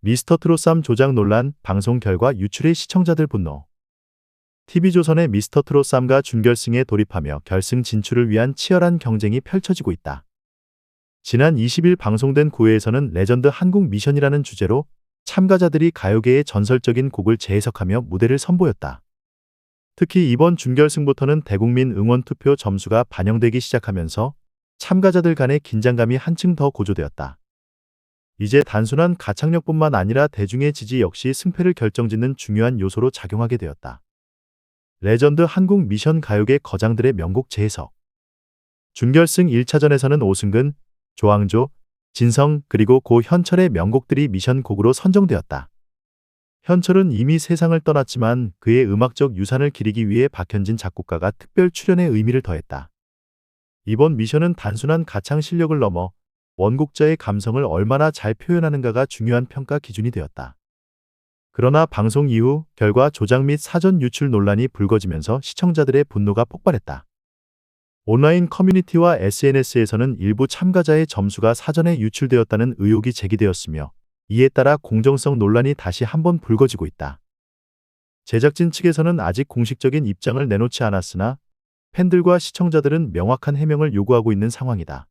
미스터트롯3 조작 논란, 방송 결과 유출의 시청자들 분노. TV조선의 미스터트롯3가 준결승에 돌입하며 결승 진출을 위한 치열한 경쟁이 펼쳐지고 있다. 지난 20일 방송된 9회에서는 레전드 한국 미션이라는 주제로 참가자들이 가요계의 전설적인 곡을 재해석하며 무대를 선보였다. 특히 이번 준결승부터는 대국민 응원 투표 점수가 반영되기 시작하면서 참가자들 간의 긴장감이 한층 더 고조되었다. 이제 단순한 가창력뿐만 아니라 대중의 지지 역시 승패를 결정짓는 중요한 요소로 작용하게 되었다. 레전드 한국 미션 가요계 거장들의 명곡 재해석. 준결승 1차전에서는 오승근, 조항조, 진성 그리고 고 현철의 명곡들이 미션 곡으로 선정되었다. 현철은 이미 세상을 떠났지만 그의 음악적 유산을 기리기 위해 박현진 작곡가가 특별 출연의 의미를 더했다. 이번 미션은 단순한 가창 실력을 넘어 원곡자의 감성을 얼마나 잘 표현하는가가 중요한 평가 기준이 되었다. 그러나 방송 이후 결과 조작 및 사전 유출 논란이 불거지면서 시청자들의 분노가 폭발했다. 온라인 커뮤니티와 SNS에서는 일부 참가자의 점수가 사전에 유출되었다는 의혹이 제기되었으며 이에 따라 공정성 논란이 다시 한번 불거지고 있다. 제작진 측에서는 아직 공식적인 입장을 내놓지 않았으나 팬들과 시청자들은 명확한 해명을 요구하고 있는 상황이다.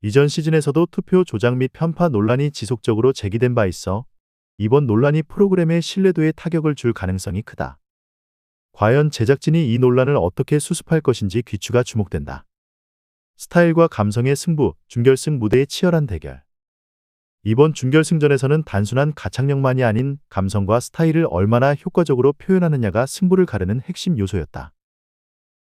이전 시즌에서도 투표 조작 및 편파 논란이 지속적으로 제기된 바 있어 이번 논란이 프로그램의 신뢰도에 타격을 줄 가능성이 크다. 과연 제작진이 이 논란을 어떻게 수습할 것인지 귀추가 주목된다. 스타일과 감성의 승부, 준결승 무대의 치열한 대결. 이번 준결승전에서는 단순한 가창력만이 아닌 감성과 스타일을 얼마나 효과적으로 표현하느냐가 승부를 가르는 핵심 요소였다.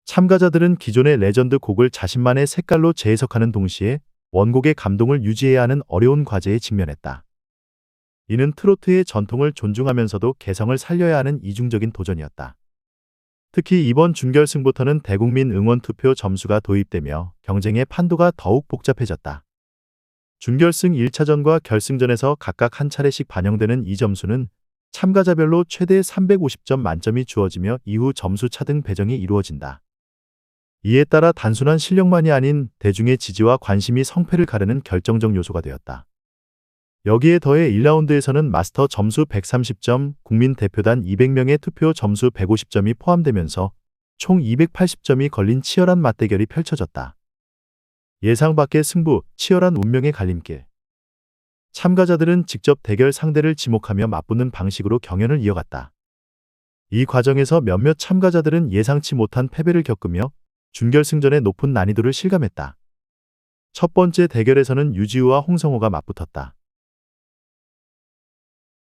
참가자들은 기존의 레전드 곡을 자신만의 색깔로 재해석하는 동시에 원곡의 감동을 유지해야 하는 어려운 과제에 직면했다. 이는 트로트의 전통을 존중하면서도 개성을 살려야 하는 이중적인 도전이었다. 특히 이번 준결승부터는 대국민 응원 투표 점수가 도입되며 경쟁의 판도가 더욱 복잡해졌다. 준결승 1차전과 결승전에서 각각 한 차례씩 반영되는 이 점수는 참가자별로 최대 350점 만점이 주어지며 이후 점수 차등 배정이 이루어진다. 이에 따라 단순한 실력만이 아닌 대중의 지지와 관심이 성패를 가르는 결정적 요소가 되었다. 여기에 더해 1라운드에서는 마스터 점수 130점, 국민 대표단 200명의 투표 점수 150점이 포함되면서 총 280점이 걸린 치열한 맞대결이 펼쳐졌다. 예상 밖의 승부, 치열한 운명의 갈림길. 참가자들은 직접 대결 상대를 지목하며 맞붙는 방식으로 경연을 이어갔다. 이 과정에서 몇몇 참가자들은 예상치 못한 패배를 겪으며 준결승전의 높은 난이도를 실감했다. 첫 번째 대결에서는 유지우와 홍성호가 맞붙었다.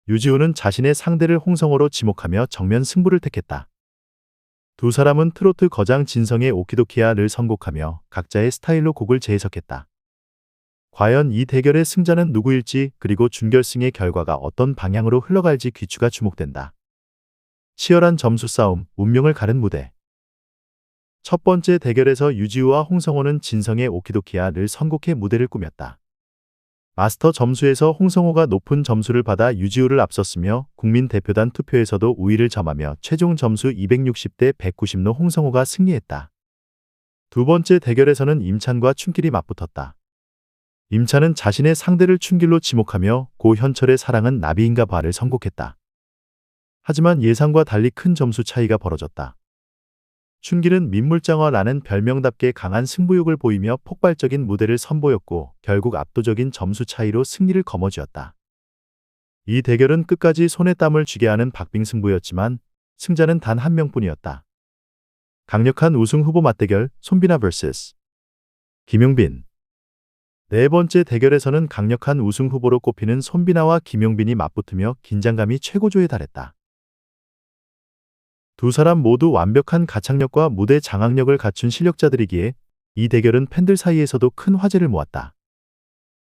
유지우는 자신의 상대를 홍성호로 지목하며 정면 승부를 택했다. 두 사람은 트로트 거장 진성의 오키도키야를 선곡하며 각자의 스타일로 곡을 재해석했다. 과연 이 대결의 승자는 누구일지 그리고 준결승의 결과가 어떤 방향으로 흘러갈지 귀추가 주목된다. 치열한 점수 싸움, 운명을 가른 무대. 첫 번째 대결에서 유지우와 홍성호는 진성의 오키도키야를 선곡해 무대를 꾸몄다. 마스터 점수에서 홍성호가 높은 점수를 받아 유지우를 앞섰으며 국민 대표단 투표에서도 우위를 점하며 최종 점수 260대 190로 홍성호가 승리했다. 두 번째 대결에서는 임찬과 춘길이 맞붙었다. 임찬은 자신의 상대를 춘길로 지목하며 고 현철의 사랑은 나비인가 봐를 선곡했다. 하지만 예상과 달리 큰 점수 차이가 벌어졌다. 춘길은 민물장어라는 별명답게 강한 승부욕을 보이며 폭발적인 무대를 선보였고 결국 압도적인 점수 차이로 승리를 거머쥐었다. 이 대결은 끝까지 손에 땀을 쥐게 하는 박빙승부였지만 승자는 단 한 명뿐이었다. 강력한 우승 후보 맞대결 손비나 vs 김용빈. 네 번째 대결에서는 강력한 우승 후보로 꼽히는 손비나와 김용빈이 맞붙으며 긴장감이 최고조에 달했다. 두 사람 모두 완벽한 가창력과 무대 장악력을 갖춘 실력자들이기에 이 대결은 팬들 사이에서도 큰 화제를 모았다.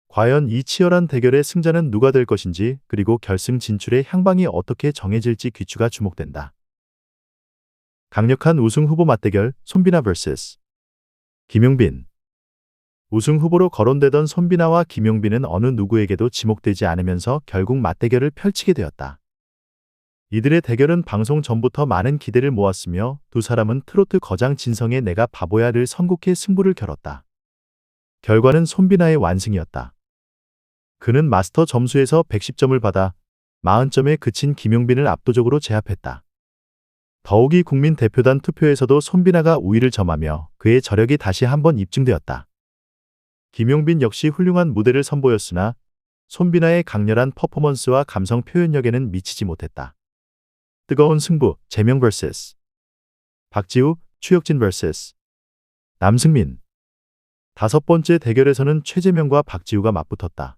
과연 이 치열한 대결의 승자는 누가 될 것인지 그리고 결승 진출의 향방이 어떻게 정해질지 귀추가 주목된다. 강력한 우승 후보 맞대결 손비나 vs 김용빈. 우승 후보로 거론되던 손비나와 김용빈은 어느 누구에게도 지목되지 않으면서 결국 맞대결을 펼치게 되었다. 이들의 대결은 방송 전부터 많은 기대를 모았으며 두 사람은 트로트 거장 진성의 내가 바보야를 선곡해 승부를 겨뤘다. 결과는 손비나의 완승이었다. 그는 마스터 점수에서 110점을 받아 40점에 그친 김용빈을 압도적으로 제압했다. 더욱이 국민 대표단 투표에서도 손비나가 우위를 점하며 그의 저력이 다시 한번 입증되었다. 김용빈 역시 훌륭한 무대를 선보였으나 손비나의 강렬한 퍼포먼스와 감성 표현력에는 미치지 못했다. 뜨거운 승부, 재명 vs. 박지우, 추혁진 vs. 남승민. 다섯 번째 대결에서는 최재명과 박지우가 맞붙었다.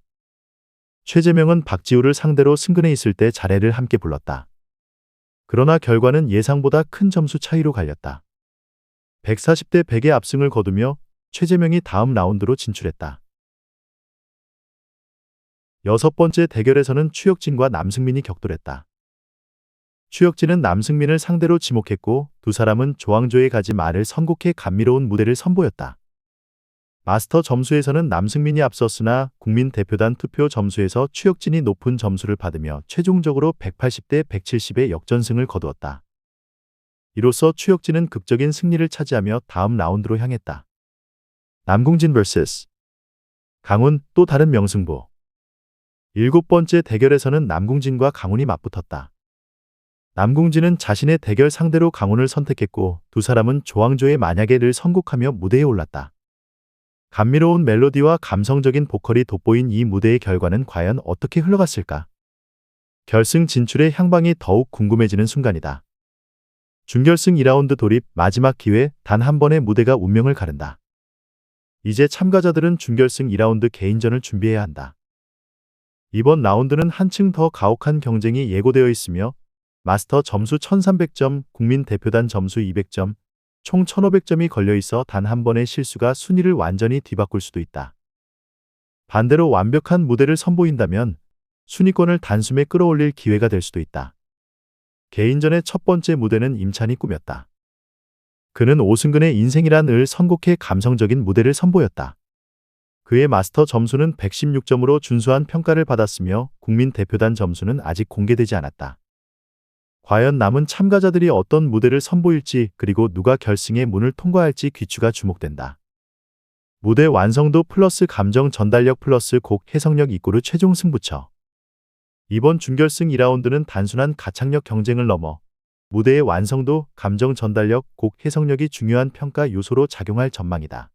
최재명은 박지우를 상대로 승근에 있을 때 자례를 함께 불렀다. 그러나 결과는 예상보다 큰 점수 차이로 갈렸다. 140대 100의 압승을 거두며 최재명이 다음 라운드로 진출했다. 여섯 번째 대결에서는 추혁진과 남승민이 격돌했다. 추혁진은 남승민을 상대로 지목했고 두 사람은 조항조에 가지 말을 선곡해 감미로운 무대를 선보였다. 마스터 점수에서는 남승민이 앞섰으나 국민 대표단 투표 점수에서 추혁진이 높은 점수를 받으며 최종적으로 180대 170의 역전승을 거두었다. 이로써 추혁진은 극적인 승리를 차지하며 다음 라운드로 향했다. 남궁진 vs. 강훈, 또 다른 명승부. 일곱 번째 대결에서는 남궁진과 강훈이 맞붙었다. 남궁진은 자신의 대결 상대로 강훈을 선택했고 두 사람은 조항조의 만약에를 선곡하며 무대에 올랐다. 감미로운 멜로디와 감성적인 보컬이 돋보인 이 무대의 결과는 과연 어떻게 흘러갔을까? 결승 진출의 향방이 더욱 궁금해지는 순간이다. 준결승 2라운드 돌입, 마지막 기회, 단 한 번의 무대가 운명을 가른다. 이제 참가자들은 준결승 2라운드 개인전을 준비해야 한다. 이번 라운드는 한층 더 가혹한 경쟁이 예고되어 있으며 마스터 점수 1300점, 국민 대표단 점수 200점, 총 1500점이 걸려있어 단 한 번의 실수가 순위를 완전히 뒤바꿀 수도 있다. 반대로 완벽한 무대를 선보인다면 순위권을 단숨에 끌어올릴 기회가 될 수도 있다. 개인전의 첫 번째 무대는 임찬이 꾸몄다. 그는 오승근의 인생이란 을 선곡해 감성적인 무대를 선보였다. 그의 마스터 점수는 116점으로 준수한 평가를 받았으며 국민 대표단 점수는 아직 공개되지 않았다. 과연 남은 참가자들이 어떤 무대를 선보일지 그리고 누가 결승의 문을 통과할지 귀추가 주목된다. 무대 완성도 플러스 감정 전달력 플러스 곡 해석력 이꼬르 최종 승부처. 이번 준결승 2라운드는 단순한 가창력 경쟁을 넘어 무대의 완성도, 감정 전달력, 곡 해석력이 중요한 평가 요소로 작용할 전망이다.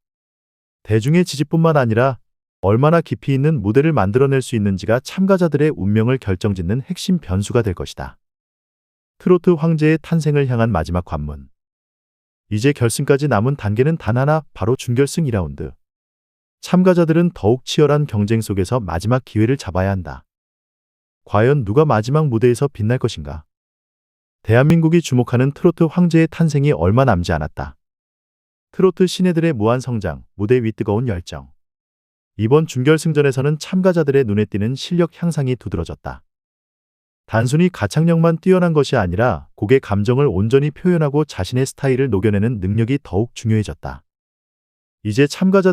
대중의 지지뿐만 아니라 얼마나 깊이 있는 무대를 만들어낼 수 있는지가 참가자들의 운명을 결정짓는 핵심 변수가 될 것이다. 트로트 황제의 탄생을 향한 마지막 관문. 이제 결승까지 남은 단계는 단 하나, 바로 준결승 2라운드. 참가자들은 더욱 치열한 경쟁 속에서 마지막 기회를 잡아야 한다. 과연 누가 마지막 무대에서 빛날 것인가? 대한민국이 주목하는 트로트 황제의 탄생이 얼마 남지 않았다. 트로트 신예들의 무한 성장, 무대 위 뜨거운 열정. 이번 준결승전에서는 참가자들의 눈에 띄는 실력 향상이 두드러졌다. 단순히 가창력만 뛰어난 것이 아니라 곡의 감정을 온전히 표현하고 자신의 스타일을 녹여내는 능력이 더욱 중요해졌다. 이제 참가자들